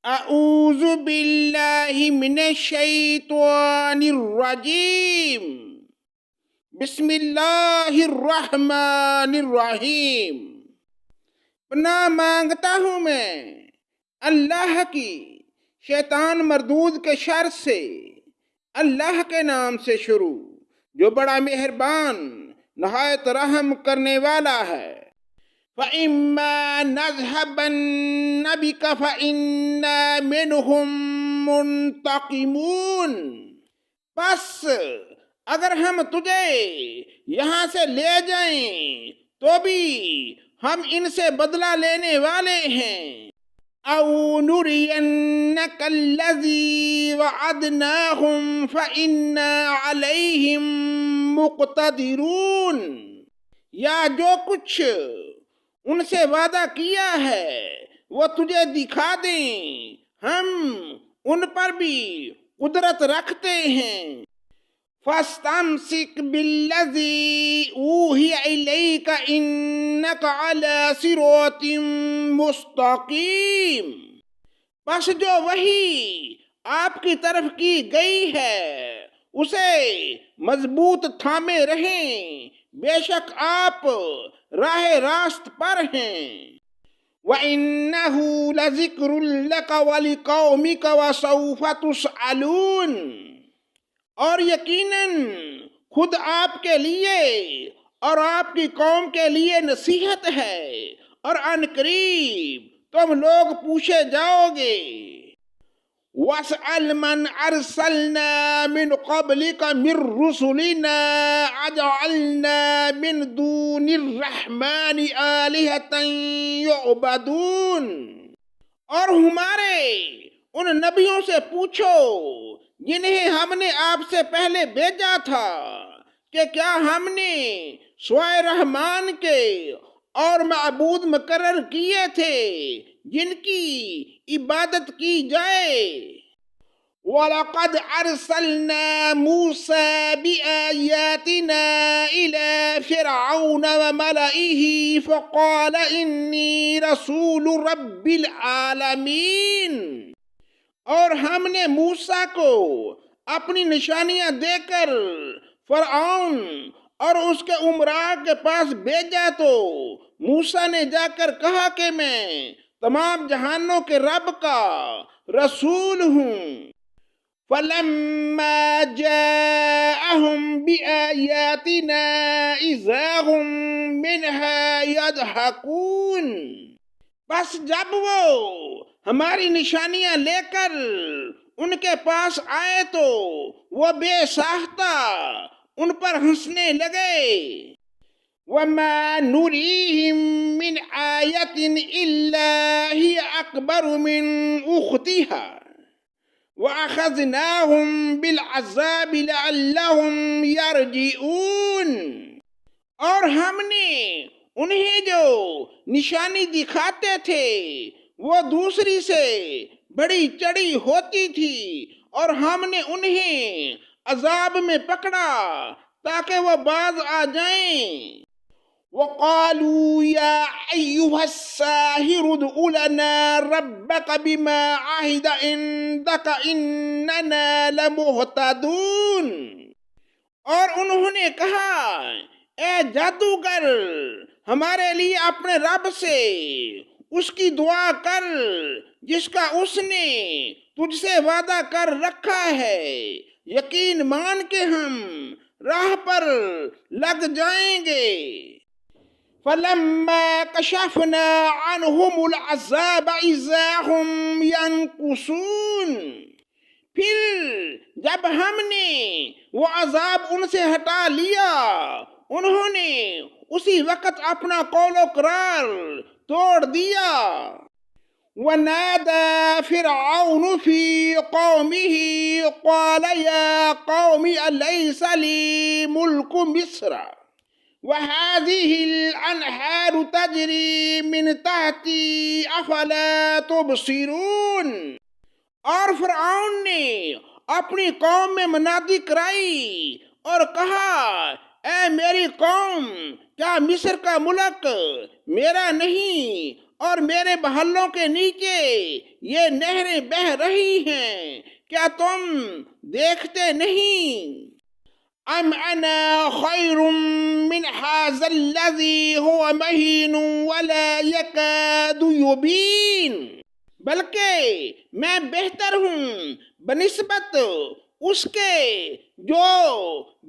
اعوذ باللہ من الشیطان الرجیم، بسم اللہ الرحمن الرحیم۔ پناہ مانگتا ہوں میں اللہ کی شیطان مردود کے شر سے، اللہ کے نام سے شروع جو بڑا مہربان نہایت رحم کرنے والا ہے۔ فَإِمَّا نَذْهَبَنَّ بِكَ فَإِنَّا مِنْهُمْ مُنْتَقِمُونَ، پس اگر ہم تجھے یہاں سے لے جائیں تو بھی ہم ان سے بدلہ لینے والے ہیں۔ أَوْ نُرِيَنَّكَ الَّذِي وَعَدْنَاهُمْ فَإِنَّا عَلَيْهِمْ مُقْتَدِرُونَ، یا جو کچھ ان سے وعدہ کیا ہے وہ تجھے دکھا دیں، ہم ان پر بھی قدرت رکھتے ہیں۔ فَاسْتَمْسِكْ بِالَّذِي أُوحِيَ إِلَيْكَ إِنَّكَ عَلَى صِرَاطٍ مُسْتَقِيمٍ، پس جو وحی آپ کی طرف کی گئی ہے اسے مضبوط تھامے رہیں، بے شک آپ راہ راست پر ہیں۔ وَإِنَّهُ لَذِكْرٌ لَكَ وَلِقَوْمِكَ وَسَوْفَ تُسْأَلُونَ، اور یقیناً خود آپ کے لیے اور آپ کی قوم کے لیے نصیحت ہے، اور عن قریب تم لوگ پوچھے جاؤ گے۔ وَاسْأَلْ مَنْ أَرْسَلْنَا مِنْ قَبْلِكَ مِنْ رُسُلِنَا أَجَعَلْنَا مِنْ دُونِ الرَّحْمَنِ آلِهَةً يُعْبَدُونَ، اور ہمارے ان نبیوں سے پوچھو جنہیں ہم نے آپ سے پہلے بھیجا تھا کہ کیا ہم نے سوائے رحمان کے اور معبود مقرر کیے تھے جن کی عبادت کی جائے۔ وَلَقَدْ أَرْسَلْنَا مُوسَى بِآيَاتِنَا إِلَى فِرْعَوْنَ وَمَلَئِهِ فَقَالَ إِنِّي رَسُولُ رَبِّ الْعَالَمِينَ، اور ہم نے موسیٰ کو اپنی نشانیاں دے کر فرعون اور اس کے امراء کے پاس بھیجا تو موسیٰ نے جا کر کہا کہ میں تمام جہانوں کے رب کا رسول ہوں۔ فَلَمَّا جَاءَهُمْ بِآيَاتِنَا إِذَا هُمْ مِنْهَا يَضْحَكُونَ، بس جب وہ ہماری نشانیاں لے کر ان کے پاس آئے تو وہ بے ساختہ ان پر ہنسنے لگے۔ وَمَا نُرِيهِم مِّنْ آيَةٍ إِلَّا هِيَ أَكْبَرُ مِنْ أُخْتِهَا وَأَخَذْنَاهُمْ بِالْعَذَابِ لَعَلَّهُمْ يَرْجِعُونَ، اور ہم نے انہیں جو نشانی دکھاتے تھے وہ دوسری سے بڑی چڑی ہوتی تھی، اور ہم نے انہیں عذاب میں پکڑا تاکہ وہ باز آ جائیں۔ وَقَالُوا يَا أَيُّهَا السَّاحِرُ ادْعُ لَنَا رَبَّكَ بِمَا عَهِدَ عِندَكَ إِنَّنَا لَمُهْتَدُونَ، اور انہوں نے کہا اے جادوگر ہمارے لیے اپنے رب سے اس کی دعا کر جس کا اس نے تجھ سے وعدہ کر رکھا ہے، یقین مان کے ہم راہ پر لگ جائیں گے۔ فَلَمَّا كَشَفْنَا عَنْهُمُ الْعَذَابَ إِذَا هُمْ يَنْكُثُونَ، پھر جب ہم نے وہ عذاب ان سے ہٹا لیا انہوں نے اسی وقت اپنا قول و قرار توڑ دیا۔ وَنَادَى فِرْعَوْنُ فِي قَوْمِهِ قَالَ يَا قَوْمِ أَلَيْسَ لِي مُلْكُ مِصْرَ وَهَٰذِهِ الْأَنْهَارُ تَجْرِي مِنْ تَحْتِي أَفَلَا تُبْصِرُونَ، اور فرعون نے اپنی قوم میں منادی کرائی اور کہا اے میری قوم، کیا مصر کا ملک میرا نہیں اور میرے محلوں کے نیچے یہ نہریں بہہ رہی ہیں، کیا تم دیکھتے نہیں؟ ام انا خیر من هذا الذي هو مہین ولا يكاد يبین، بلکہ میں بہتر ہوں بنسبت اس کے جو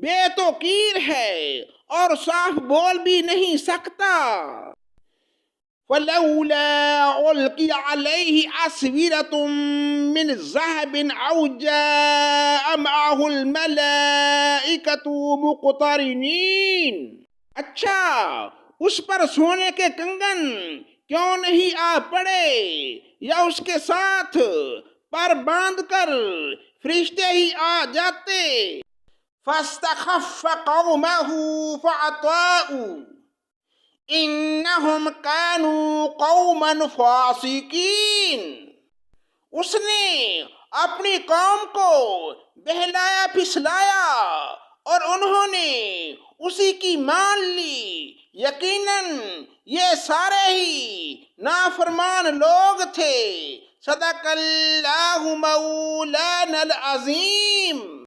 بے توقیر ہے اور صاف بول بھی نہیں سکتا۔ فلولا ألقي عليه أسورة من ذهب أو جاء معه الملائكة مقترنين، اچھا اس پر سونے کے کنگن کیوں نہیں آ پڑے یا اس کے ساتھ پر باندھ کر فرشتے ہی آ جاتے۔ فاستخف قومه فأطاعوا انہم کانوا قوما فاسقین، اس نے اپنی قوم کو بہلایا پھسلایا اور انہوں نے اسی کی مان لی، یقیناً یہ سارے ہی نافرمان لوگ تھے۔ صدق اللہ مولانا العظیم۔